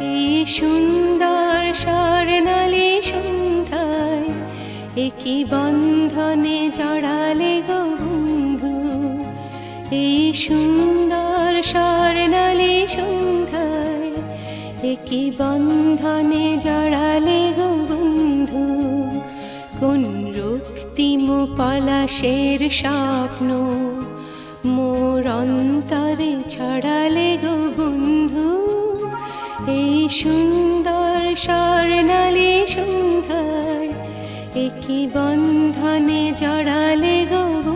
এই সুন্দর স্বর্ণালী সন্ধ্যায় একই বন্ধনে জড়ালে গো বন্ধু। এই সুন্দর স্বর্ণালী সন্ধ্যায় একই বন্ধনে জড়ালে গো বন্ধু। কোন রক্তিম পলাশের স্বপ্ন মোর অন্তরে ছড়ালে গো বন্ধু। এই সুন্দর স্বর্ণালী সন্ধ্যায় একই বন্ধনে জড়ালে গো বন্ধু।